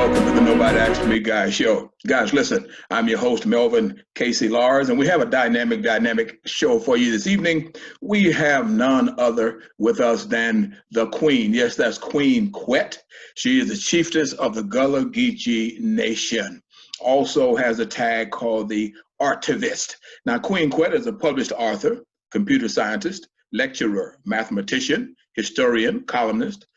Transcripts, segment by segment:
welcome to the Nobody Asked Me Guys show. Guys, listen, I'm your host, Melvin Casey Lars, and we have a dynamic show for you this evening. We have none other with us than the Queen. Yes, that's Queen Quet. She is the chiefess of the Gullah Geechee Nation. Also has a tag called the Artivist. Now, Queen Quet is a published author, computer scientist, lecturer, mathematician, historian, columnist.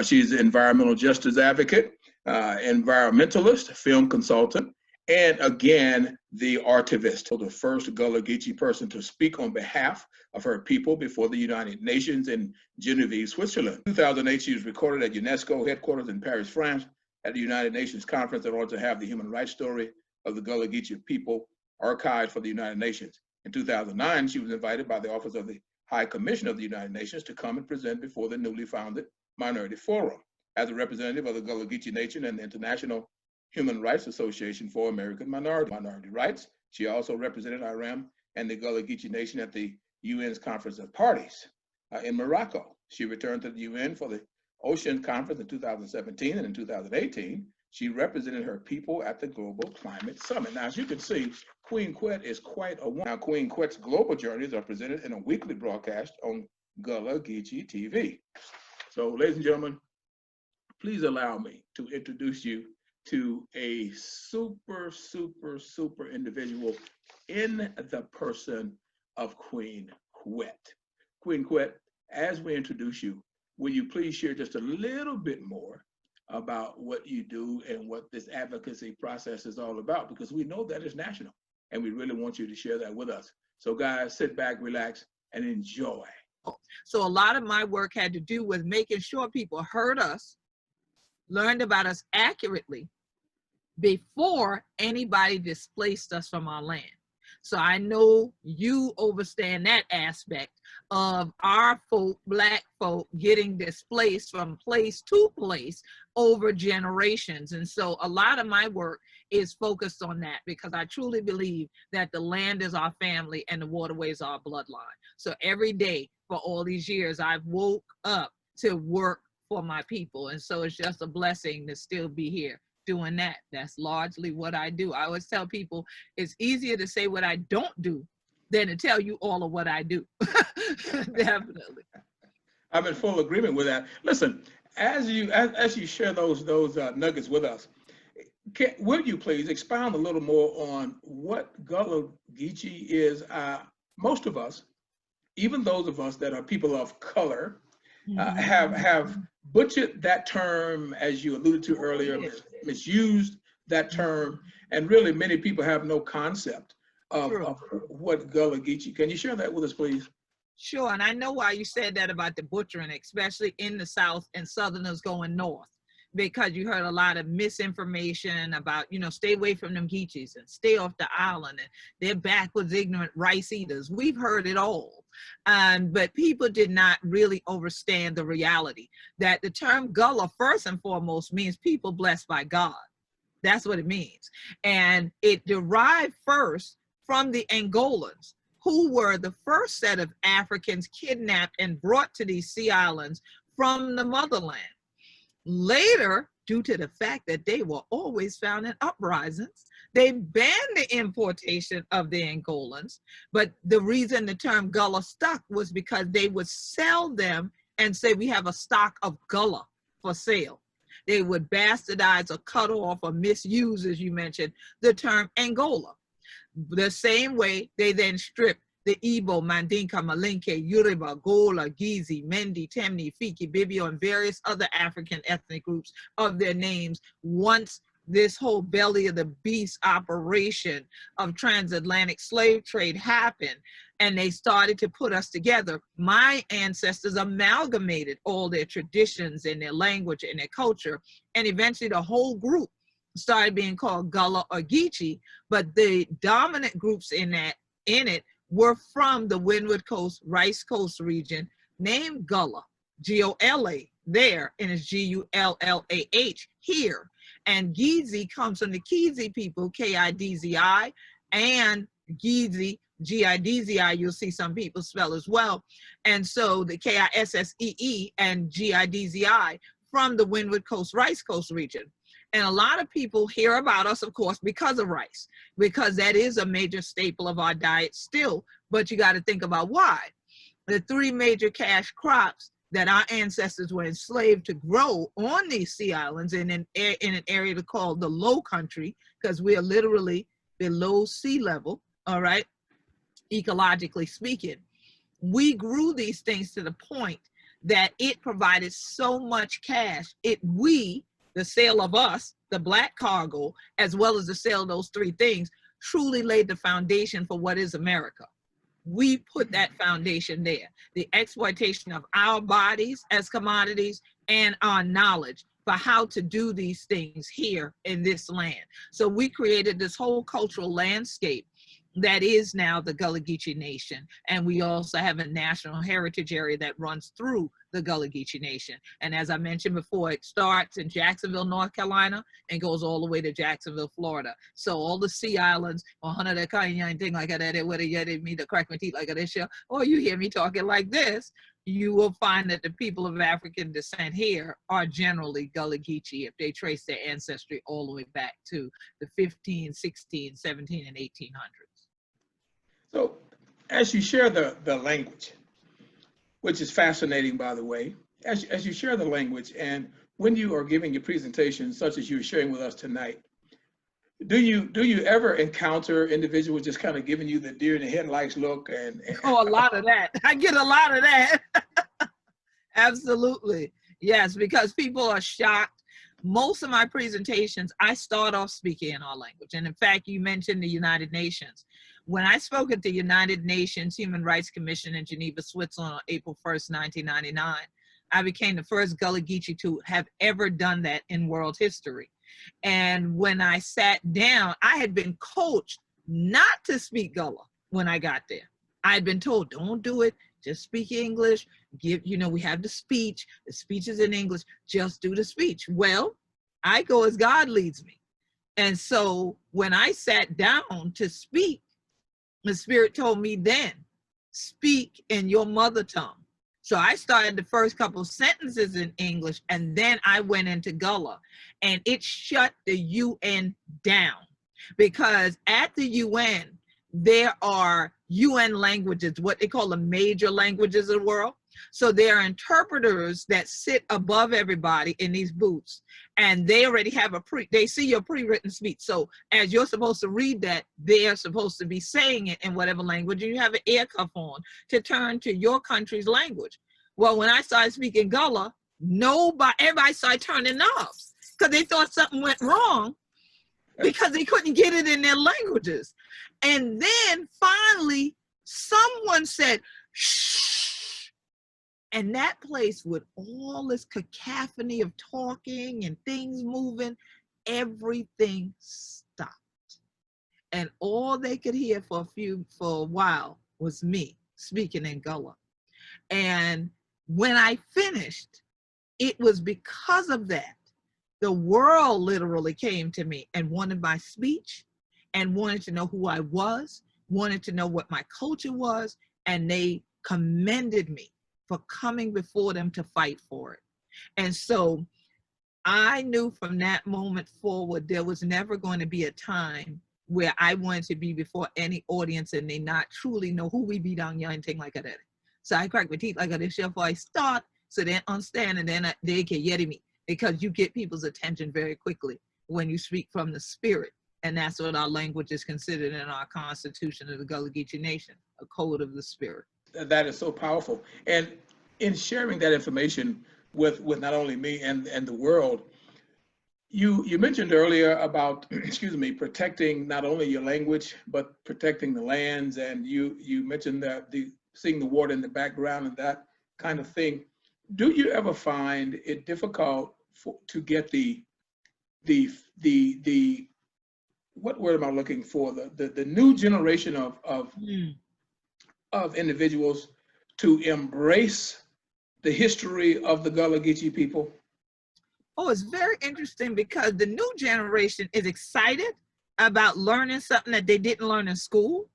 She's an environmental justice advocate, environmentalist, film consultant, and again, the Artivist, the first Gullah Geechee person to speak on behalf of her people before the United Nations in Genevieve, Switzerland. In 2008, she was recorded at UNESCO headquarters in Paris, France, at the United Nations conference in order to have the human rights story of the Gullah Geechee people archived for the United Nations. In 2009, she was invited by the Office of the High Commissioner of the United Nations to come and present before the newly founded Minority Forum as a representative of the Gullah Geechee Nation and the International Human Rights Association for American Minority Rights. She also represented Iran and the Gullah Geechee Nation at the UN's Conference of Parties in Morocco. She returned to the UN for the Ocean Conference in 2017, and in 2018, she represented her people at the Global Climate Summit. Now, as you can see, Queen Quet is quite a woman. Now, Queen Quet's global journeys are presented in a weekly broadcast on Gullah Geechee TV. So, ladies and gentlemen, please allow me to introduce you to a super individual in the person of Queen Quet. Queen Quet, as we introduce you, will you please share just a little bit more about what you do and what this advocacy process is all about? Because we know that it's national, and we really want you to share that with us. So, guys, sit back, relax, and enjoy. So a lot of my work had to do with making sure people heard us, learned about us accurately before anybody displaced us from our land. So I know you understand that aspect of our folk, Black folk, getting displaced from place to place over generations. And so a lot of my work is focused on that, because I truly believe that the land is our family and the waterways are our bloodline. So every day for all these years, I've woke up to work for my people. And so it's just a blessing to still be here doing that. That's largely what I do. I always tell people it's easier to say what I don't do than to tell you all of what I do. Definitely. I'm in full agreement with that. Listen, as you share those nuggets with us, will you please expound a little more on what Gullah Geechee is? Most of us, even those of us that are people of color, have butchered that term, as you alluded to earlier, misused that term, and really many people have no concept of what Gullah Geechee. Can you share that with us, please? Sure, and I know why you said that about the butchering, especially in the South and Southerners going north, because you heard a lot of misinformation about, stay away from them Geechees and stay off the island, and they're backwards, ignorant rice eaters. We've heard it all. But people did not really understand the reality that the term Gullah, first and foremost, means people blessed by God. That's what it means. And it derived first from the Angolans, who were the first set of Africans kidnapped and brought to these sea islands from the motherland. Later, due to the fact that they were always found in uprisings, they banned the importation of the Angolans. But the reason the term Gullah stuck was because they would sell them and say, we have a stock of Gullah for sale. They would bastardize or cut off or misuse, as you mentioned, the term Angola. The same way they then stripped the Igbo, Mandinka, Malinke, Yoruba, Gola, Gizi, Mendi, Temni, Fiki, Bibio, and various other African ethnic groups of their names once this whole belly of the beast operation of transatlantic slave trade happened, and they started to put us together. My ancestors amalgamated all their traditions and their language and their culture, and eventually the whole group started being called Gullah or Geechee, but the dominant groups in it were from the Windward Coast, Rice Coast region, named Gullah, G-O-L-A there, and it's G-U-L-L-A-H here. And Geechee comes from the Kizzi people, K-I-D-Z-I, and Geechee, G-I-D-Z-I, you'll see some people spell as well. And so the K-I-S-S-E-E and G-I-D-Z-I from the Windward Coast, Rice Coast region. And a lot of people hear about us, of course, because of rice, because that is a major staple of our diet still. But you got to think about why. The three major cash crops that our ancestors were enslaved to grow on these sea islands in an area called the Low Country, because we are literally below sea level, all right, ecologically speaking. We grew these things to the point that it provided so much cash. The sale of us, the black cargo, as well as the sale of those three things, truly laid the foundation for what is America. We put that foundation there. The exploitation of our bodies as commodities and our knowledge for how to do these things here in this land. So we created this whole cultural landscape that is now the Gullah Geechee Nation. And we also have a national heritage area that runs through the Gullah Geechee Nation. And as I mentioned before, it starts in Jacksonville, North Carolina, and goes all the way to Jacksonville, Florida. So all the sea islands, or that kind of thing like that, whether you hear me to crack my teeth like this, or you hear me talking like this, you will find that the people of African descent here are generally Gullah Geechee if they trace their ancestry all the way back to the 15, 16, 17, and 1800s. So as you share the language, which is fascinating, by the way, as you share the language and when you are giving your presentation, such as you're sharing with us tonight, do you ever encounter individuals just kind of giving you the deer in the headlights look? Oh, a lot of that. I get a lot of that. Absolutely. Yes, because people are shocked. Most of my presentations, I start off speaking in our language. And in fact, you mentioned the United Nations. When I spoke at the United Nations Human Rights Commission in Geneva, Switzerland on April 1st, 1999, I became the first Gullah Geechee to have ever done that in world history. And when I sat down, I had been coached not to speak Gullah when I got there. I had been told, don't do it, just speak English. We have the speech is in English, just do the speech. Well, I go as God leads me. And so when I sat down to speak, the Spirit told me then, speak in your mother tongue. So I started the first couple sentences in English, and then I went into Gullah, and it shut the UN down, because at the UN, there are UN languages, what they call the major languages of the world. So there are interpreters that sit above everybody in these booths, and they already have they see your pre-written speech. So as you're supposed to read that, they're supposed to be saying it in whatever language, and you have an ear cuff on to turn to your country's language. Well, when I started speaking Gullah, everybody started turning knobs because they thought something went wrong because they couldn't get it in their languages. And then finally, someone said, shh. And that place, with all this cacophony of talking and things moving, everything stopped. And all they could hear for a while was me speaking in Gullah. And when I finished, it was because of that. The world literally came to me and wanted my speech and wanted to know who I was, wanted to know what my culture was, and they commended me for coming before them to fight for it. And so I knew from that moment forward, there was never going to be a time where I wanted to be before any audience and they not truly know who we be down here and thing like that. So I crack my teeth like this before I start, so they understand, and then they can yet me, because you get people's attention very quickly when you speak from the spirit. And that's what our language is considered in our Constitution of the Gullah Geechee Nation, a code of the spirit. That is so powerful. And in sharing that information with not only me and the world, you mentioned earlier about, protecting not only your language, but protecting the lands. And you mentioned that seeing the water in the background and that kind of thing. Do you ever find it difficult to get the what word am I looking for? The new generation of individuals to embrace the history of the Gullah Geechee people? Oh, it's very interesting, because the new generation is excited about learning something that they didn't learn in school,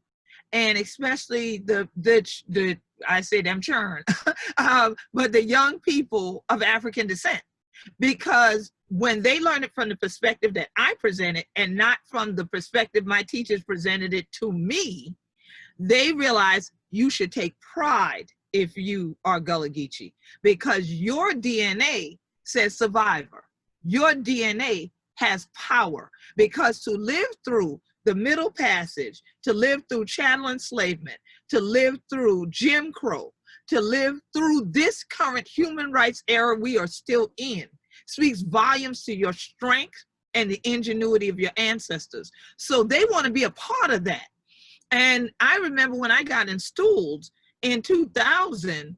and especially I say them churn, but the young people of African descent, because when they learn it from the perspective that I presented and not from the perspective my teachers presented it to me, they realize you should take pride if you are Gullah Geechee, because your DNA says survivor. Your DNA has power, because to live through the Middle Passage, to live through chattel enslavement, to live through Jim Crow, to live through this current human rights era we are still in, speaks volumes to your strength and the ingenuity of your ancestors. So they want to be a part of that. And I remember when I got installed in 2000,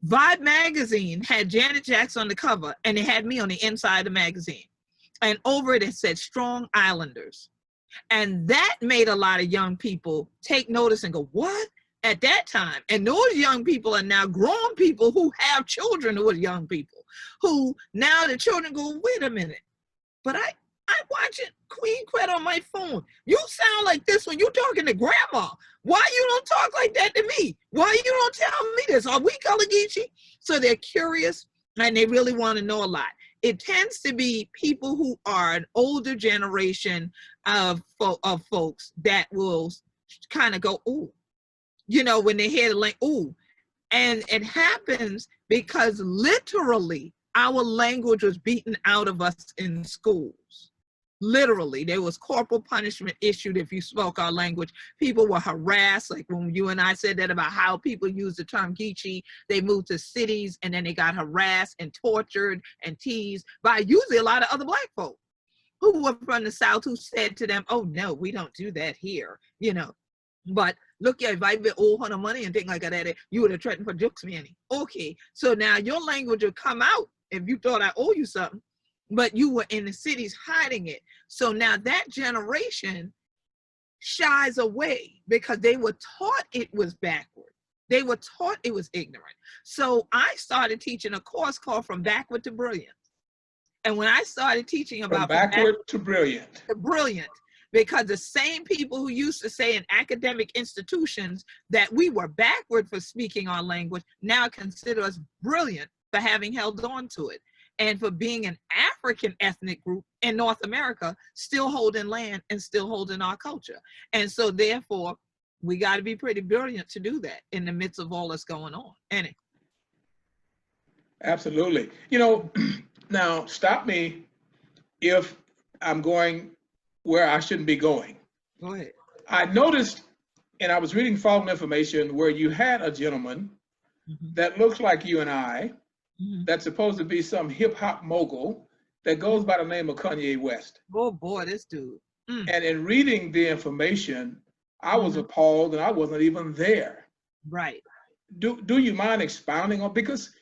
Vibe magazine had Janet Jackson on the cover, and it had me on the inside of the magazine. And over it, it said Strong Islanders. And that made a lot of young people take notice and go, what? At that time. And those young people are now grown people who have children who are young people, who now the children go, wait a minute, but I'm watching Queen Quet on my phone. You sound like this when you're talking to grandma. Why you don't talk like that to me? Why you don't tell me this? Are we Gullah Geechee? So they're curious and they really want to know a lot. It tends to be people who are an older generation of folks that will kind of go, ooh, you know, when they hear the like, ooh. And it happens because literally our language was beaten out of us in schools. Literally, there was corporal punishment issued if you spoke our language. People were harassed, like when you and I said that about how people use the term Geechee, they moved to cities and then they got harassed and tortured and teased by usually a lot of other Black folk who were from the South, who said to them, oh no, we don't do that here, you know. But look, if I been owe her money and things like that, you would have threatened for jokes, manny. Okay, so now your language will come out if you thought I owe you something, but you were in the cities hiding it. So now that generation shies away because they were taught it was backward. They were taught it was ignorant. So I started teaching a course called From Backward to Brilliant. And when I started teaching about From backward to brilliant. Because the same people who used to say in academic institutions that we were backward for speaking our language now consider us brilliant for having held on to it and for being an African ethnic group in North America, still holding land and still holding our culture. And so therefore, we got to be pretty brilliant to do that in the midst of all that's going on. Anyway. Absolutely. You know, now stop me if I'm going where I shouldn't be going. Go ahead. I noticed, and I was reading following information where you had a gentleman that looks like you and I, that's supposed to be some hip hop mogul that goes by the name of Kanye West. Oh boy, this dude. And in reading the information, I was appalled and I wasn't even there. Right. Do you mind expounding on, because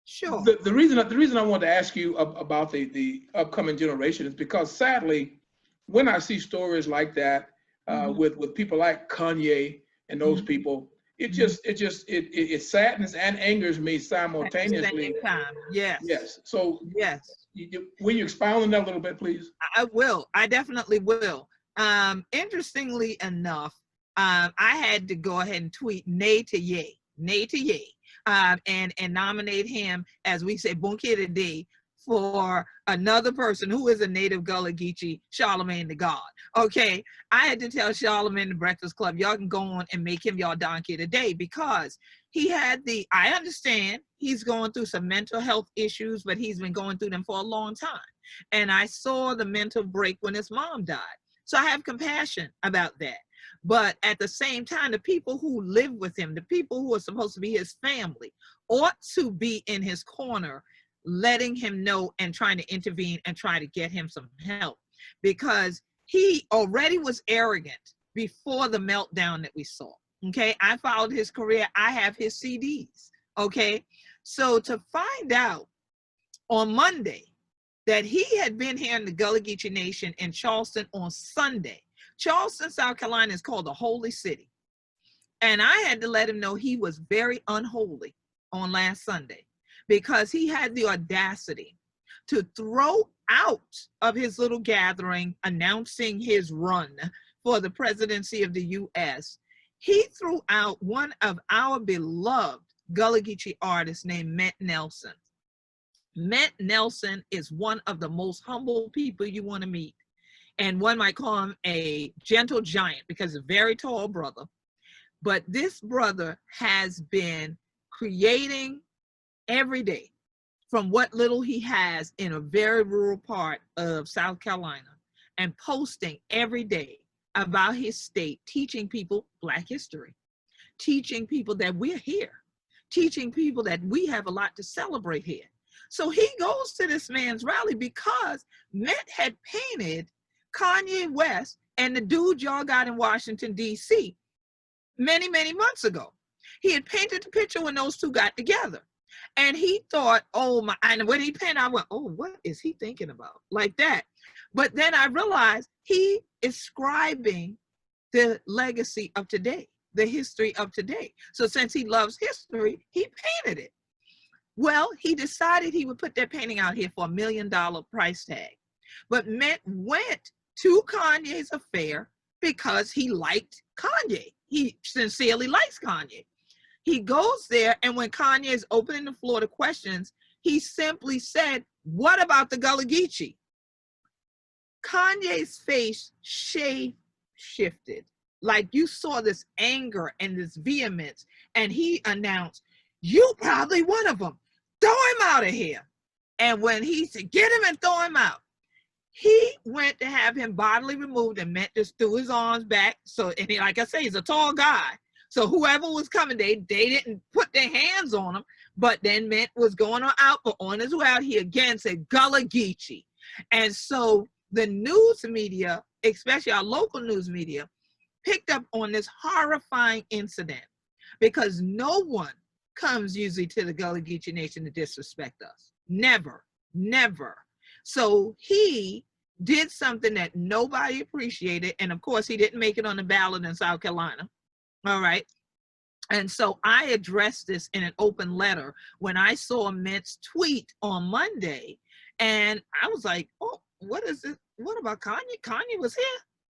sure. The reason I wanted to ask you about the upcoming generation is because sadly, when I see stories like that with people like Kanye and those people, it saddens and angers me simultaneously. At the same time. Yes. Yes. So yes. Will you expound on that a little bit, please? I will. I definitely will. Interestingly enough, I had to go ahead and tweet nay to yay, and nominate him, as we say, Bunkie today, for another person who is a native Gullah Geechee, Charlemagne the God. Okay, I had to tell Charlemagne the Breakfast Club, y'all can go on and make him y'all donkey today, because he had I understand he's going through some mental health issues, but he's been going through them for a long time. And I saw the mental break when his mom died. So I have compassion about that. But at the same time, the people who live with him, the people who are supposed to be his family, ought to be in his corner, letting him know and trying to intervene and try to get him some help, because he already was arrogant before the meltdown that we saw. Okay, I followed his career. I have his CDs. Okay, so to find out on Monday that he had been here in the Gullah Geechee Nation in Charleston on Sunday. Charleston, South Carolina is called the Holy City. And I had to let him know he was very unholy on last Sunday, because he had the audacity to throw out of his little gathering announcing his run for the presidency of the US. He threw out one of our beloved Gullah Geechee artists named Met Nelson. Met Nelson is one of the most humble people you want to meet. And one might call him a gentle giant because he's a very tall brother. But this brother has been creating every day from what little he has in a very rural part of South Carolina and posting every day about his state, teaching people Black history, teaching people that we're here, teaching people that we have a lot to celebrate here. So he goes to this man's rally because Met had painted Kanye West and the dude y'all got in Washington, D.C. many, many months ago. He had painted the picture when those two got together. And he thought, oh my, and when he painted, I went, oh, what is he thinking about? Like that. But then I realized he is scribing the legacy of today, the history of today. So since he loves history, he painted it. Well, he decided he would put that painting out here for $1 million price tag. But Met went to Kanye's affair because he liked Kanye. He sincerely likes Kanye. He goes there, and when Kanye is opening the floor to questions, he simply said, what about the Gullah Geechee? Kanye's face shifted. Like you saw this anger and this vehemence, and he announced, you probably one of them. Throw him out of here. And when he said, get him and throw him out, he went to have him bodily removed, and Met just threw his arms back. So, and he, like I say, he's a tall guy. So whoever was coming, they didn't put their hands on him, but then Met was going out, but on his way out, he again said, Gullah Geechee. And so the news media, especially our local news media, picked up on this horrifying incident because no one comes usually to the Gullah Geechee Nation to disrespect us. Never, never. So he did something that nobody appreciated. And of course, he didn't make it on the ballot in South Carolina. All right. And so I addressed this in an open letter when I saw Met's tweet on Monday. And I was like, oh, what is it? What about Kanye? Kanye was here,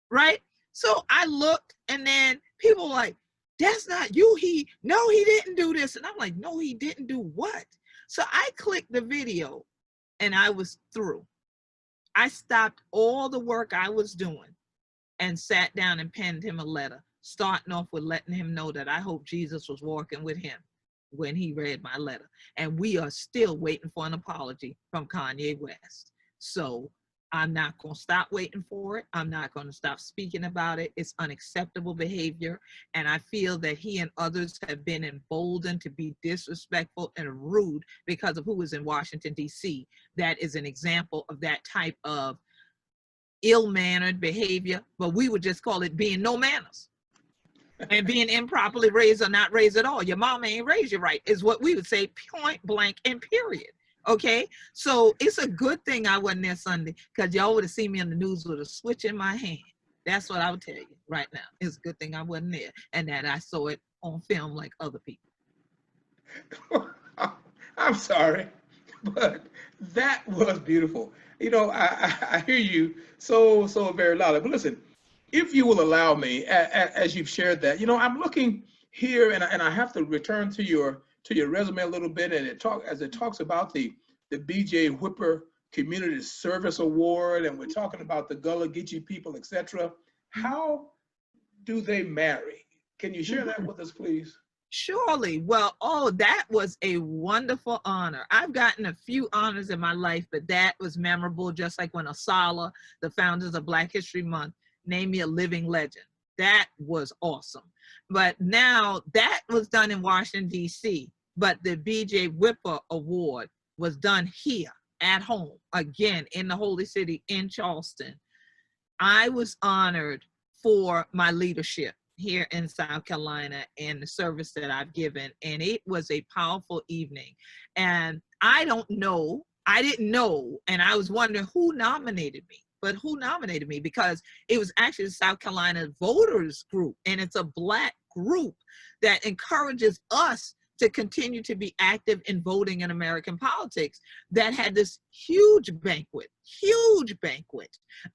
right? So I looked, and then people were like, that's not you. No, he didn't do this. And I'm like, no, he didn't do what? So I clicked the video and I was through. I stopped all the work I was doing and sat down and penned him a letter, starting off with letting him know that I hope Jesus was walking with him when he read my letter. And we are still waiting for an apology from Kanye West. So I'm not going to stop waiting for it. I'm not going to stop speaking about it. It's unacceptable behavior. And I feel that he and others have been emboldened to be disrespectful and rude because of who is in Washington, D.C. That is an example of that type of ill-mannered behavior, but we would just call it being no manners and being improperly raised or not raised at all. Your mama ain't raised you right is what we would say, point blank and period. Okay, so it's a good thing I wasn't there Sunday, because y'all would have seen me on the news with a switch in my hand. That's what I would tell you right now. It's a good thing I wasn't there and that I saw it on film like other people. I'm sorry, but that was beautiful. You know, I hear you so very loudly. But listen, if you will allow me, as you've shared that, you know, I'm looking here, and I have to return to your resume a little bit, and it talks about the B.J. Whipper Community Service Award, and we're talking about the Gullah Geechee people, etc. How do they marry? Can you share that with us, please? Surely. Well, oh, that was a wonderful honor. I've gotten a few honors in my life, but that was memorable, just like when Asala, the founders of Black History Month, named me a living legend. That was awesome. But now that was done in Washington, D.C., but the B.J. Whipper Award was done here at home, again, in the Holy City in Charleston. I was honored for my leadership here in South Carolina and the service that I've given. And it was a powerful evening. And I didn't know, and I was wondering who nominated me. But who nominated me? Because it was actually the South Carolina Voters Group, and it's a Black group that encourages us to continue to be active in voting in American politics, that had this huge banquet.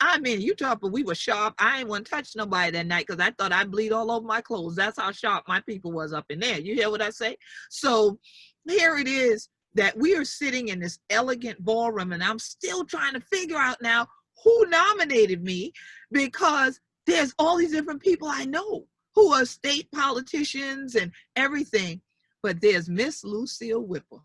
I mean, you talk, but we were sharp. I ain't want to touch nobody that night because I thought I'd bleed all over my clothes. That's how sharp my people was up in there. You hear what I say? So here it is. that we are sitting in this elegant ballroom, and I'm still trying to figure out now who nominated me, because there's all these different people I know who are state politicians and everything. But there's Miss Lucille Whipper.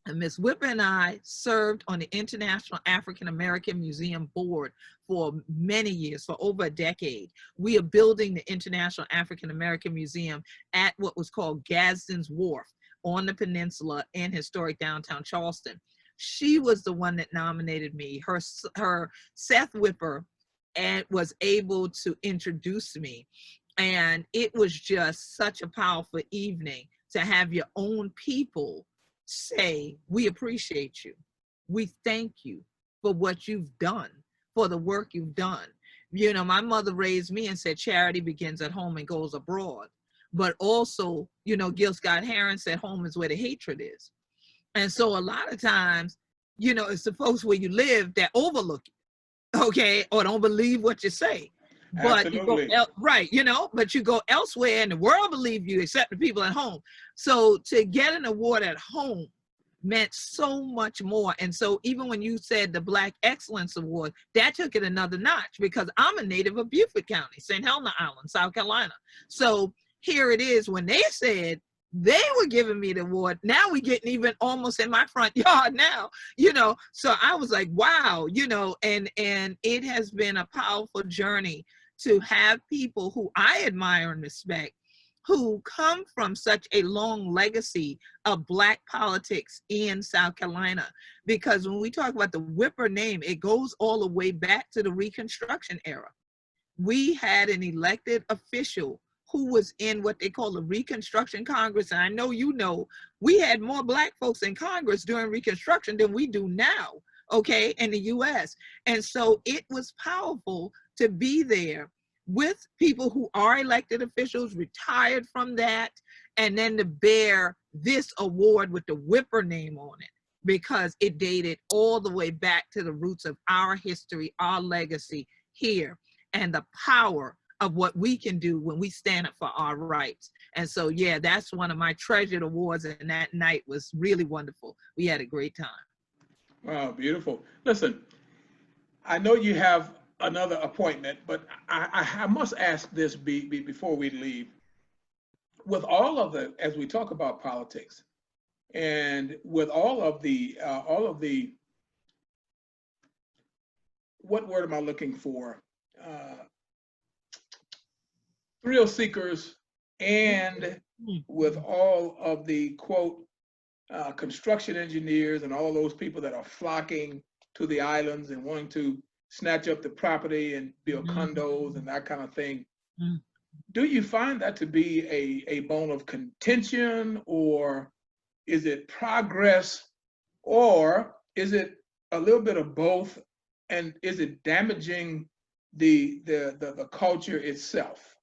And Miss Whipper and I served on the International African American Museum Board for many years, for over a decade. We are building the International African American Museum at what was called Gadsden's Wharf on the peninsula in historic downtown Charleston. She was the one that nominated me. Her Seth Whipper and was able to introduce me. And it was just such a powerful evening to have your own people say, we appreciate you. We thank you for what you've done, for the work you've done. You know, my mother raised me and said, charity begins at home and goes abroad. But also, you know, Gil Scott-Heron said, home is where the hatred is. And so a lot of times, you know, it's the folks where you live that overlook you, okay, or don't believe what you say. But Absolutely. you go right, you know, but you go elsewhere and the world believe you except the people at home. So to get an award at home meant so much more. And so even when you said the Black Excellence Award, that took it another notch, because I'm a native of Beaufort County, St. Helena Island, South Carolina. So here it is, when they said they were giving me the award, now we're getting even almost in my front yard now, you know. So I was like, wow, you know, and it has been a powerful journey to have people who I admire and respect, who come from such a long legacy of Black politics in South Carolina. Because when we talk about the Whipper name, it goes all the way back to the Reconstruction era. We had an elected official who was in what they call the Reconstruction Congress. And I know you know, we had more Black folks in Congress during Reconstruction than we do now, okay, in the US. And so it was powerful to be there with people who are elected officials, retired from that, and then to bear this award with the Whipper name on it, because it dated all the way back to the roots of our history, our legacy here, and the power of what we can do when we stand up for our rights. And so, yeah, that's one of my treasured awards, and that night was really wonderful. We had a great time. Wow, beautiful. Listen, I know you have another appointment, but I must ask this before we leave. With all of the, as we talk about politics, and with all of the, what word am I looking for? Thrill seekers, and with all of the, quote, construction engineers and all those people that are flocking to the islands and wanting to snatch up the property and build condos and that kind of thing. Do you find that to be a bone of contention, or is it progress, or is it a little bit of both, and is it damaging the culture itself?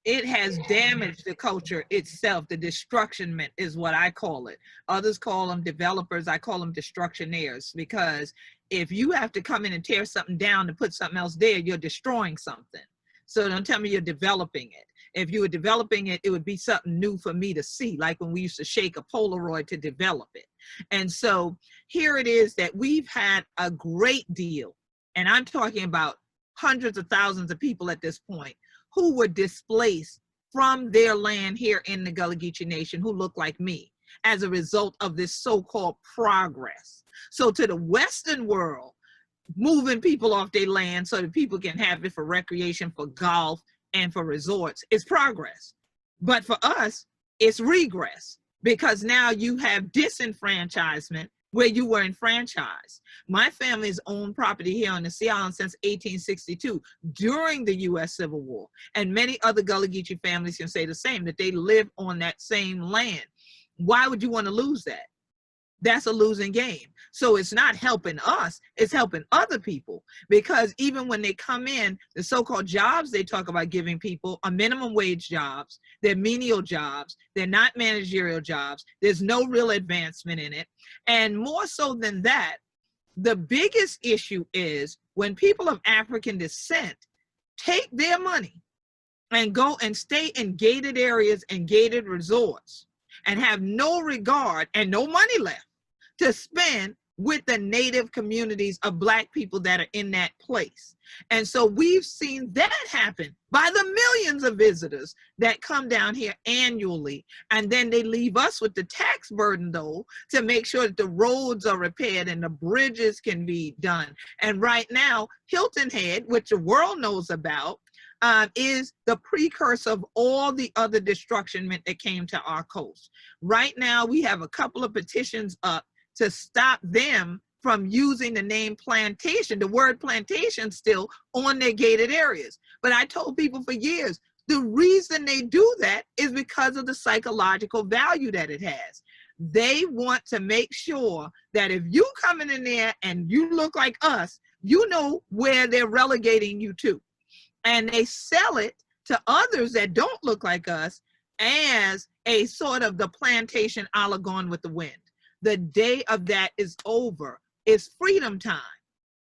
It has damaged the culture itself. The destructionment is what I call it. Others call them developers. I call them destructionaires, because if you have to come in and tear something down to put something else there, you're destroying something. So don't tell me you're developing it. If you were developing it, it would be something new for me to see, like when we used to shake a Polaroid to develop it. And so here it is that we've had a great deal, and I'm talking about hundreds of thousands of people at this point, who were displaced from their land here in the Gullah Geechee Nation, who look like me, as a result of this so-called progress. So to the Western world, moving people off their land so that people can have it for recreation, for golf, and for resorts is progress. But for us, it's regress, because now you have disenfranchisement where you were enfranchised. My family's owned property here on the Sea Island since 1862, during the US Civil War. And many other Gullah Geechee families can say the same, that they live on that same land. Why would you want to lose that? That's a losing game. So it's not helping us, it's helping other people, because even when they come in, the so-called jobs they talk about giving people are minimum wage jobs, they're menial jobs, they're not managerial jobs, there's no real advancement in it. And more so than that, the biggest issue is when people of African descent take their money and go and stay in gated areas and gated resorts, and have no regard and no money left to spend with the native communities of Black people that are in that place. And so we've seen that happen by the millions of visitors that come down here annually. And then they leave us with the tax burden, though, to make sure that the roads are repaired and the bridges can be done. And right now, Hilton Head, which the world knows about, is the precursor of all the other destruction that came to our coast. Right now, we have a couple of petitions up to stop them from using the name plantation, the word plantation still on their gated areas. But I told people for years, the reason they do that is because of the psychological value that it has. They want to make sure that if you coming in there and you look like us, you know where they're relegating you to. And they sell it to others that don't look like us as a sort of the plantation a la Gone with the Wind. The day of that is over. It's freedom time.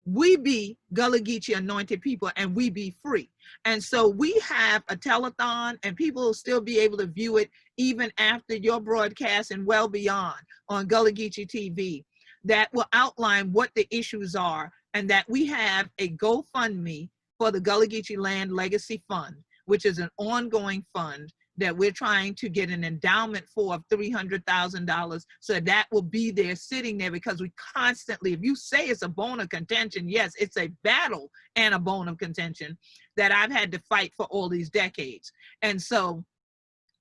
We be Gullah Geechee anointed people and we be free. And so we have a telethon and people will still be able to view it even after your broadcast and well beyond on Gullah Geechee TV that will outline what the issues are, and that we have a GoFundMe for the Gullah Geechee Land Legacy Fund, which is an ongoing fund that we're trying to get an endowment for of $300,000. So that will be there sitting there, because we constantly, if you say it's a bone of contention, yes, it's a battle and a bone of contention that I've had to fight for all these decades. And so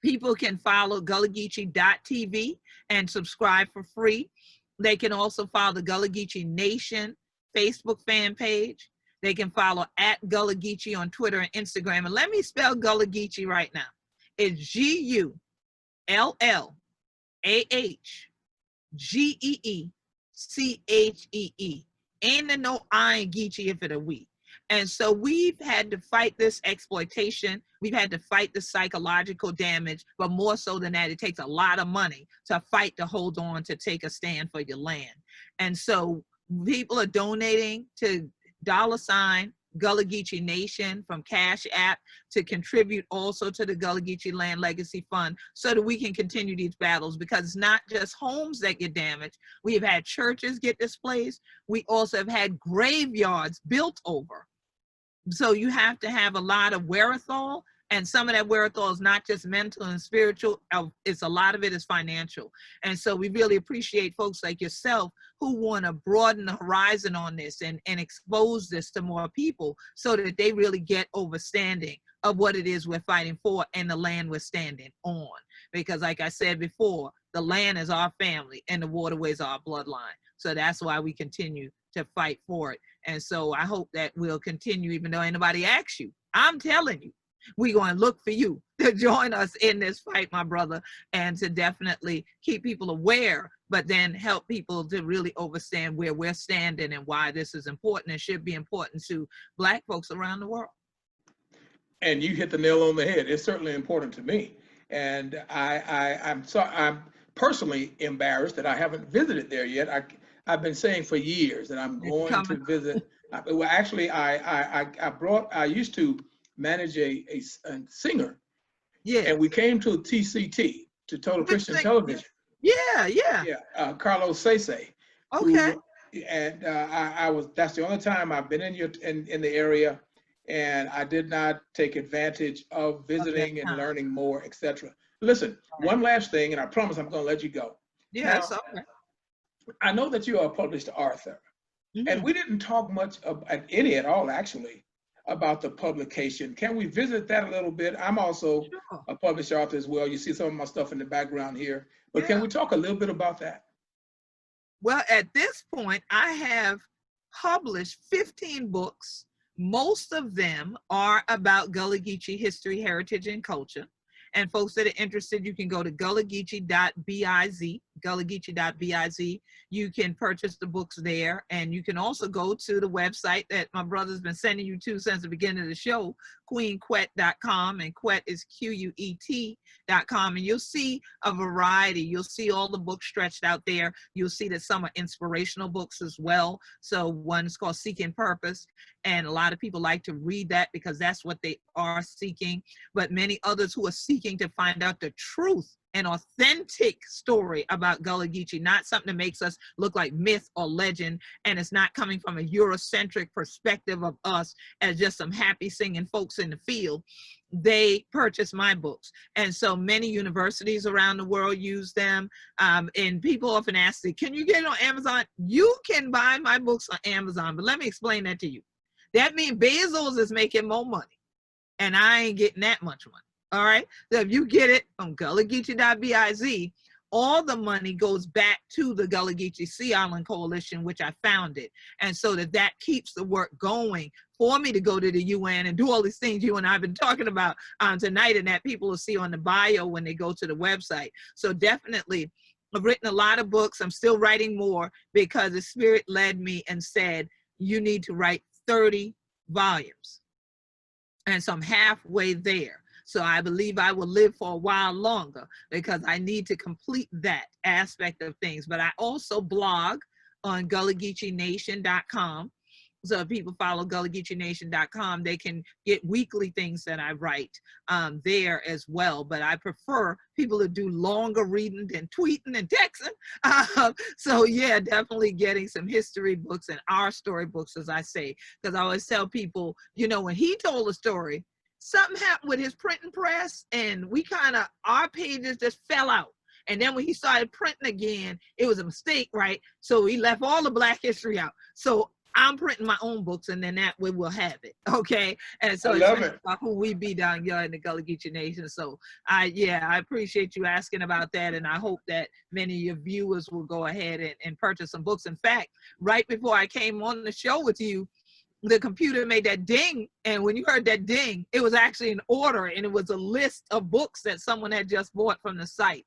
people can follow GullahGeechee.tv and subscribe for free. They can also follow the Gullah Geechee Nation Facebook fan page. They can follow at Gullah Geechee on Twitter and Instagram. And let me spell Gullah Geechee right now. It's GULLAHGEECHEE. Ain't there no I in Geechee if it a we. And so we've had to fight this exploitation. We've had to fight the psychological damage, but more so than that, it takes a lot of money to fight to hold on, to take a stand for your land. And so people are donating to $ Gullah Geechee Nation from Cash App to contribute also to the Gullah Geechee Land Legacy Fund, so that we can continue these battles, because it's not just homes that get damaged. We have had churches get displaced. We also have had graveyards built over. So you have to have a lot of wherewithal, and some of that wherewithal is not just mental and spiritual, it's a lot of it is financial. And so we really appreciate folks like yourself who want to broaden the horizon on this and expose this to more people, so that they really get understanding of what it is we're fighting for and the land we're standing on. Because like I said before, the land is our family and the waterways are our bloodline. So that's why we continue to fight for it. And so I hope that we'll continue, even though anybody asks you. I'm telling you, we're going to look for you to join us in this fight, my brother, and to definitely keep people aware, but then help people to really understand where we're standing and why this is important and should be important to Black folks around the world. And you hit the nail on the head. It's certainly important to me. And I'm personally embarrassed that I haven't visited there yet. I've been saying for years that I'm going to visit. Well, actually, I used to manage a singer. Yeah. And we came to TCT, to Total Christian Television. Yeah. Carlos Sese. Okay. And that's the only time I've been in the area, and I did not take advantage of visiting and learning more, etc. Listen, one last thing, and I promise I'm going to let you go. Yes. Now, okay. I know that you are a published author, and we didn't talk much any at all, actually, about the publication. Can we visit that a little bit? I'm also a published author as well. You see some of my stuff in the background here, but can we talk a little bit about that? Well, at this point, I have published 15 books. Most of them are about Gullah Geechee history, heritage, and culture. And folks that are interested, you can go to gullahgeechee.biz, gullahgeechee.biz. You can purchase the books there. And you can also go to the website that my brother's been sending you to since the beginning of the show, queenquet.com, and Quet is QUET.com. And you'll see a variety. You'll see all the books stretched out there. You'll see that some are inspirational books as well. So one's called Seeking Purpose. And a lot of people like to read that because that's what they are seeking. But many others who are seeking to find out the truth an authentic story about Gullah Geechee, not something that makes us look like myth or legend, and it's not coming from a Eurocentric perspective of us as just some happy singing folks in the field. They purchase my books. And so many universities around the world use them. And people often ask me, can you get it on Amazon? You can buy my books on Amazon, but let me explain that to you. That means Bezos is making more money, and I ain't getting that much money. All right. So if you get it from gullahgeechee.biz, all the money goes back to the Gullah Geechee Sea Island Coalition, which I founded. And so that keeps the work going for me to go to the UN and do all these things you and I have been talking about tonight, and that people will see on the bio when they go to the website. So definitely, I've written a lot of books. I'm still writing more because the Spirit led me and said, you need to write 30 volumes. And so I'm halfway there. So I believe I will live for a while longer because I need to complete that aspect of things. But I also blog on GullahGeecheeNation.com. So if people follow GullahGeecheeNation.com, they can get weekly things that I write there as well. But I prefer people to do longer reading than tweeting and texting. So yeah, definitely getting some history books and our story books, as I say, because I always tell people, you know, when he told a story, something happened with his printing press, and we our pages just fell out. And then when he started printing again, it was a mistake, right? So he left all the Black history out. So I'm printing my own books, and then that way we'll have it, okay? And so it's about who we be down here in the Gullah Geechee Nation. So I appreciate you asking about that, and I hope that many of your viewers will go ahead and purchase some books. In fact, right before I came on the show with you, the computer made that ding, and when you heard that ding, it was actually an order, and it was a list of books that someone had just bought from the site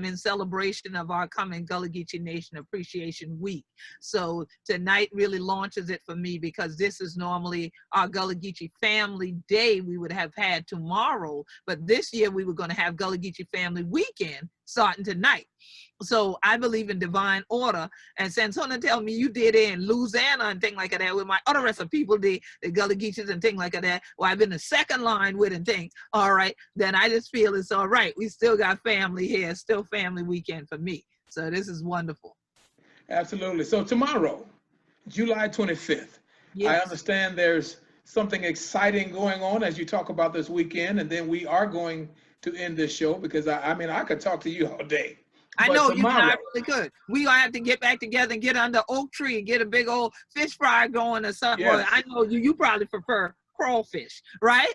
in celebration of our coming Gullah Geechee Nation Appreciation Week. So tonight really launches it for me, because this is normally our Gullah Geechee Family Day we would have had tomorrow, but this year we were going to have Gullah Geechee Family Weekend starting tonight. So I believe in divine order. And since someone tell me you did it in Louisiana and things like that, with my other rest of people did the Gullah Geechees and things like that, well, I've been the second line with and things, all right, then I just feel it's all right. We still got family here, still family weekend for me. So this is wonderful. Absolutely. So tomorrow, July 25th, yes. I understand there's something exciting going on as you talk about this weekend, and then we are going to end this show, because I mean, I could talk to you all day. I know you and I really could. We gonna have to get back together and get under oak tree and get a big old fish fry going or something. Yes. Well, I know you probably prefer crawfish, right?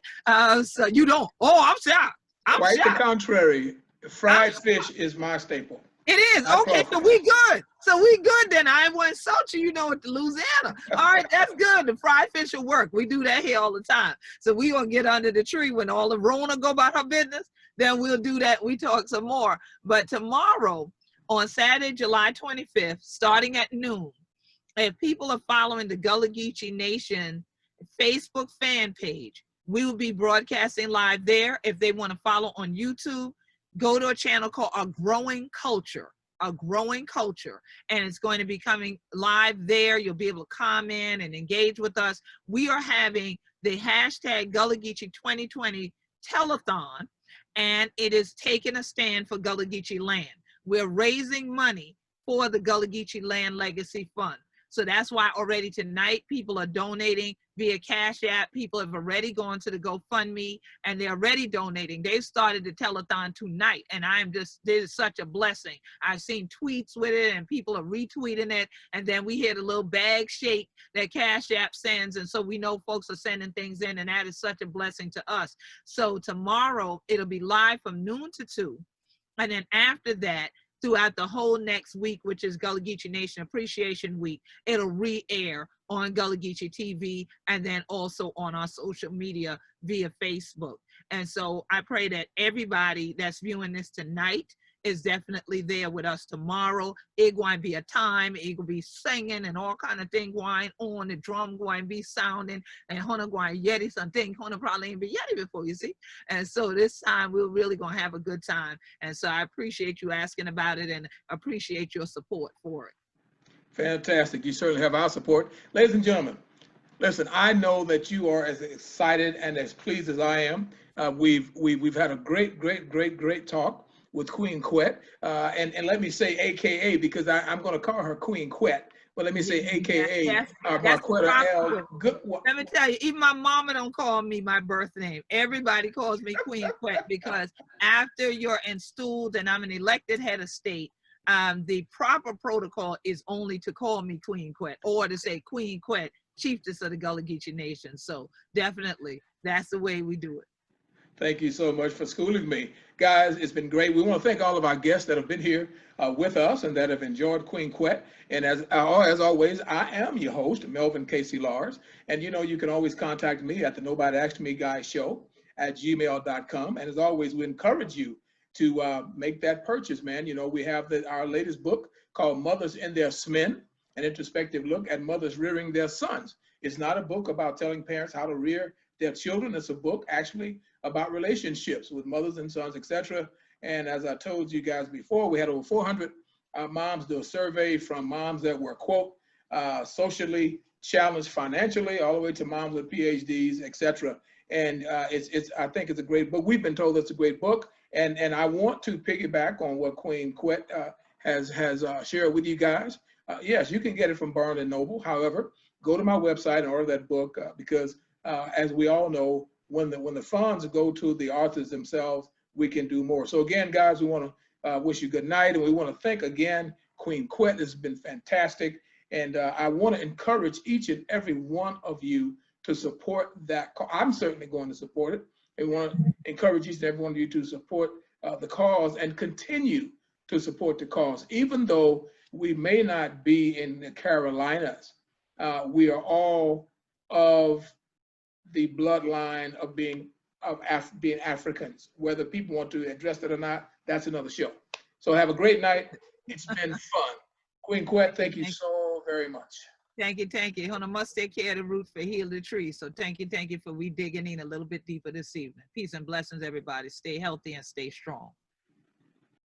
So you don't. Oh, I'm shocked. Quite the contrary. Fried fish is my staple. It is. Okay, so we good. So we good then. I won't insult you, with the Louisiana. All right, that's good. The fried fish will work. We do that here all the time. So we gonna get under the tree when all the Rona go about her business. Then we'll do that. We talk some more. But tomorrow, on Saturday, July 25th, starting at noon, if people are following the Gullah Geechee Nation Facebook fan page, we will be broadcasting live there. If they want to follow on YouTube, go to a channel called A Growing Culture. A Growing Culture, and it's going to be coming live there. You'll be able to comment and engage with us. We are having the hashtag Gullah Geechee 2020 telethon, and it is taking a stand for Gullah Geechee land. We're raising money for the Gullah Geechee Land Legacy Fund. So that's why already tonight people are donating via Cash App. People have already gone to the GoFundMe and they're already donating. They've started the telethon tonight, and this is such a blessing. I've seen tweets with it and people are retweeting it, and then we hear the little bag shake that Cash App sends, and so we know folks are sending things in, and that is such a blessing to us. So tomorrow it'll be live from noon to 2, and then after that, throughout the whole next week, which is Gullah Geechee Nation Appreciation Week, it'll re-air on Gullah Geechee TV and then also on our social media via Facebook. And so I pray that everybody that's viewing this tonight is definitely there with us tomorrow. It going to be a time, it will be singing and all kind of thing going on, the drum going to be sounding, and Hona going to yeti something. Hona probably ain't been yeti before, you see. And so this time we're really going to have a good time. And so I appreciate you asking about it and appreciate your support for it. Fantastic. You certainly have our support. Ladies and gentlemen, listen, I know that you are as excited and as pleased as I am. We've had a great talk. with Queen Quet. And let me say AKA because I'm going to call her Queen Quet. But let me say AKA Marquetta L. Good. Let me tell you, even my mama don't call me my birth name. Everybody calls me Queen Quet because after you're installed and I'm an elected head of state, the proper protocol is only to call me Queen Quet or to say Queen Quet, chiefess of the Gullah Geechee Nation. So definitely, that's the way we do it. Thank you so much for schooling me. Guys, it's been great. We want to thank all of our guests that have been here with us and that have enjoyed Queen Quet. And as always, I am your host, Melvin Casey Lars. And you can always contact me at the Nobody Asked Me Guy Show at gmail.com. And as always, we encourage you to make that purchase, man. We have our latest book called Mothers in Their SMEN, an introspective look at mothers rearing their sons. It's not a book about telling parents how to rear their children. It's a book actually about relationships with mothers and sons, etc. And as I told you guys before, we had over 400 moms do a survey, from moms that were, quote, socially challenged financially, all the way to moms with PhDs, etc. And I think it's a great book. We've been told it's a great book. And I want to piggyback on what Queen Quet has shared with you guys. Yes, you can get it from Barnes & Noble. However, go to my website and order that book because as we all know, when the funds go to the authors themselves, we can do more. So again, guys, we want to wish you good night, and we want to thank again Queen Quet. It's been fantastic, and I want to encourage each and every one of you to support that. I'm certainly going to support it. I want to encourage each and every one of you to support the cause and continue to support the cause, even though we may not be in the Carolinas. We are all of the bloodline of being Africans. Whether people want to address it or not, that's another show. So have a great night. It's been fun. Queen Quet, thank you so very much. Thank you. Hona must take care of the root for heal the tree. So thank you for we digging in a little bit deeper this evening. Peace and blessings, everybody. Stay healthy and stay strong.